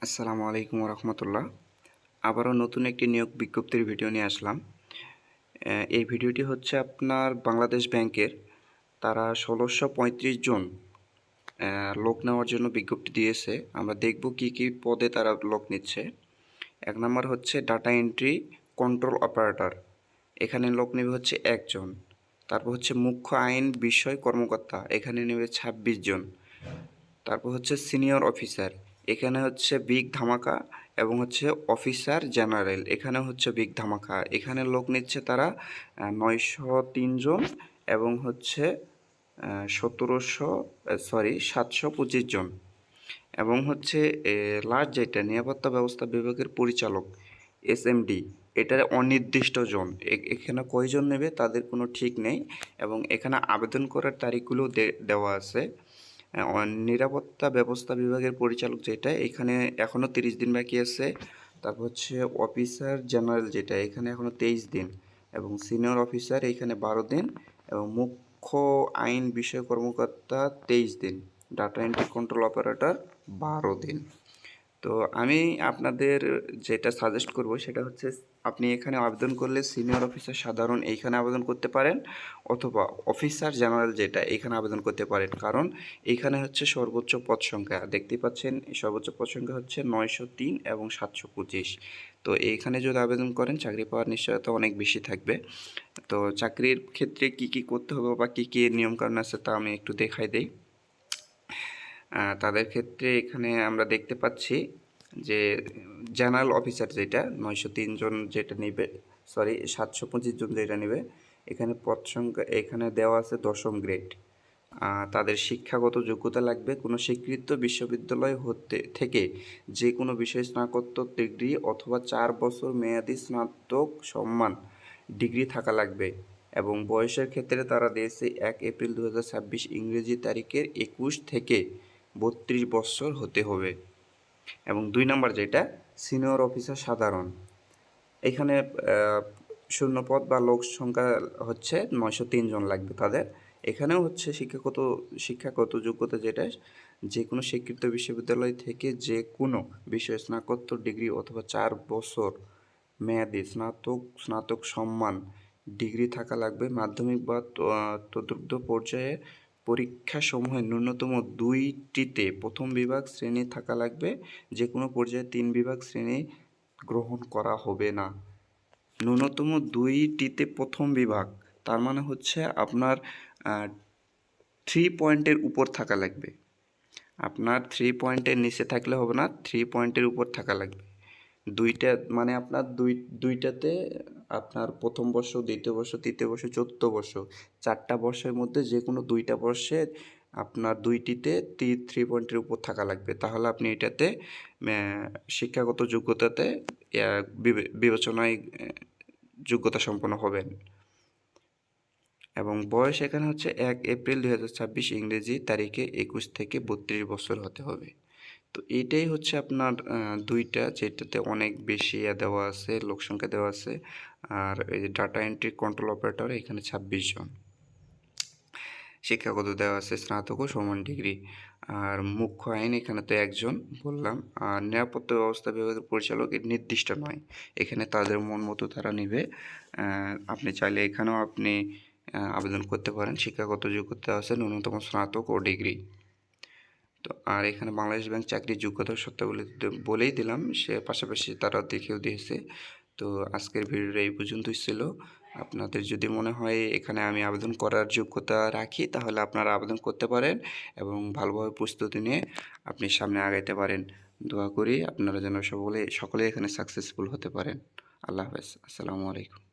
আসসালামু আলাইকুম রহমতুল্লাহ। আবারও নতুন একটি নিয়োগ বিজ্ঞপ্তির ভিডিও নিয়ে আসলাম। এই ভিডিওটি হচ্ছে আপনার বাংলাদেশ ব্যাংকের। তারা ১৬৩৫ জন লোক নেওয়ার জন্য বিজ্ঞপ্তি দিয়েছে। আমরা দেখব কি কি পদে তারা লোক নিচ্ছে। ১ নম্বর হচ্ছে ডাটা এন্ট্রি কন্ট্রোল অপারেটর, এখানে লোক নেবে হচ্ছে ১ জন। তারপর হচ্ছে মুখ্য আইন বিষয় কর্মকর্তা, এখানে নেবে ২৬ জন। তারপর হচ্ছে সিনিয়র অফিসার, এখানে হচ্ছে বিগ ধামাকা, এবং হচ্ছে অফিসার জেনারেল, এখানে হচ্ছে বিগ ধামাকা। এখানে লোক নিচ্ছে তারা ৯০৩ জন, এবং হচ্ছে ৭২৫ জন। এবং হচ্ছে লাস্ট যেটা নিরাপত্তা ব্যবস্থা বিভাগের পরিচালক এসএমডি, এটা অনির্দিষ্ট জন। এখানে কয়জন নেবে তাদের কোনো ঠিক নেই, এবং এখানে আবেদন করার তারিখগুলো দেওয়া আছে। নিরাপত্তা ব্যবস্থা বিভাগের পরিচালক যেটা, এখানে এখনও 30 দিন বাকি আছে। তারপর হচ্ছে অফিসার জেনারেল যেটা, এখানে এখনও 23 দিন, এবং সিনিয়র অফিসার এখানে 12 দিন, এবং মুখ্য আইন বিষয় কর্মকর্তা 23 দিন, ডাটা এন্ট্রি কন্ট্রোল অপারেটর 12 দিন। তো আমি আপনাদের যেটা সাজেস্ট করব সেটা হচ্ছে, আপনি এখানে আবেদন করলে সিনিয়র অফিসার সাধারণ এইখানে আবেদন করতে পারেন, অথবা অফিসার জেনারেল যেটা এইখানে আবেদন করতে পারেন। কারণ এইখানে হচ্ছে সর্বোচ্চ পদ সংখ্যা দেখতে পাচ্ছেন, সর্বোচ্চ পদ সংখ্যা হচ্ছে ৯০৩ এবং ৭২৫। তো এইখানে যদি আবেদন করেন চাকরি পাওয়ার নিশ্চয়তা অনেক বেশি থাকবে। তো চাকরির ক্ষেত্রে কি কি করতে হবে বা কী কী নিয়মকানুন আছে তা আমি একটু দেখাই দেই। তাদের ক্ষেত্রে এখানে আমরা দেখতে পাচ্ছি যে জেনারেল অফিসার যেটা ৯০৩ জন যেটা নেবে, ৭২৫ জন যেটা নেবে, এখানে পদ সংখ্যা এখানে দেওয়া আছে ১০ম গ্রেড। তাদের শিক্ষাগত যোগ্যতা লাগবে কোনো স্বীকৃত বিশ্ববিদ্যালয় থেকে যে কোনো বিষয়ে স্নাতকোত্তর ডিগ্রি অথবা 4 বছর মেয়াদি স্নাতক সম্মান ডিগ্রি থাকা লাগবে। এবং বয়সের ক্ষেত্রে তারা দিয়েছে ১ এপ্রিল ২০২৬ ইংরেজি তারিখের ২১ থেকে ৩২ বছর হতে হবে। এবং ২ নম্বর যেটা সিনিয়র অফিসার সাধারণ, এখানে শূন্যপদ বা লোক সংখ্যা হচ্ছে ৯০৩ জন লাগবে তাদের। এখানেও হচ্ছে শিক্ষাগত যোগ্যতা যেটা, যে কোনো স্বীকৃত বিশ্ববিদ্যালয় থেকে যে কোনো বিষয়ে স্নাতকোত্তর ডিগ্রি অথবা 4 বছর মেয়াদি স্নাতক সম্মান ডিগ্রি থাকা লাগবে। মাধ্যমিক বা তদুর্ধ্ব পর্যায়ে পরীক্ষাসমূহে ন্যূনতম 2টিতে প্রথম বিভাগ শ্রেণী থাকা লাগবে। যে কোনো পর্যায়ে 3 বিভাগ শ্রেণী গ্রহণ করা হবে না। ন্যূনতম 2টিতে প্রথম বিভাগ, তার মানে হচ্ছে আপনার 3 পয়েন্টের উপর থাকা লাগবে। আপনার 3 পয়েন্টের নিচে থাকলে হবে না, 3 পয়েন্টের উপর থাকা লাগবে। 2টা মানে আপনার দুইটাতে আপনার প্রথম বর্ষ, দ্বিতীয় বর্ষ, তৃতীয় বর্ষ, চতুর্থ বর্ষ, 4টা বর্ষের মধ্যে যে কোনো 2টা বর্ষে আপনার 2টিতে 3 পয়েন্টের উপর থাকা লাগবে। তাহলে আপনি এটাতে শিক্ষাগত যোগ্যতাতে বিবেচনায় যোগ্যতা সম্পন্ন হবেন। এবং বয়স এখানে হচ্ছে 1 এপ্রিল ২০২৬ ইংরেজি তারিখে 21 থেকে 32 বছর হতে হবে। তো এইটাই হচ্ছে আপনার 2টা, যেটাতে অনেক বেশি দেওয়া আছে, লোক সংখ্যা দেওয়া আছে। আর এই যে ডাটা এন্ট্রি কন্ট্রোল অপারেটর, এখানে 26 জন। শিক্ষাগত দেওয়া আছে স্নাতক ও সমান ডিগ্রি। আর মুখ্য আইন এখানে তো 1 জন বললাম। আর নিরাপত্তা ব্যবস্থা বিভাগের পরিচালক নির্দিষ্ট নয়, এখানে তাদের মন মতো তারা নেবে। আপনি চাইলে এখানেও আপনি আবেদন করতে পারেন। শিক্ষাগত যোগ্যতা আছে ন্যূনতম স্নাতক ও ডিগ্রি। তো আর এখানে বাংলাদেশ ব্যাংক চাকরির যোগ্যতার শর্তাবলী বলেই দিলাম, সে পাশাপাশি তারা দেখেও দিয়েছে। তো আজকের ভিডিওটা এই পর্যন্তই ছিল। আপনাদের যদি মনে হয় এখানে আমি আবেদন করার যোগ্যতা রাখি, তাহলে আপনারা আবেদন করতে পারেন এবং ভালোভাবে প্রস্তুতি নিয়ে আপনি সামনে আগাইতে পারেন। দোয়া করি আপনারা যেন সকলে এখানে সাকসেসফুল হতে পারেন। আল্লাহ হাফেজ। আসসালামু আলাইকুম।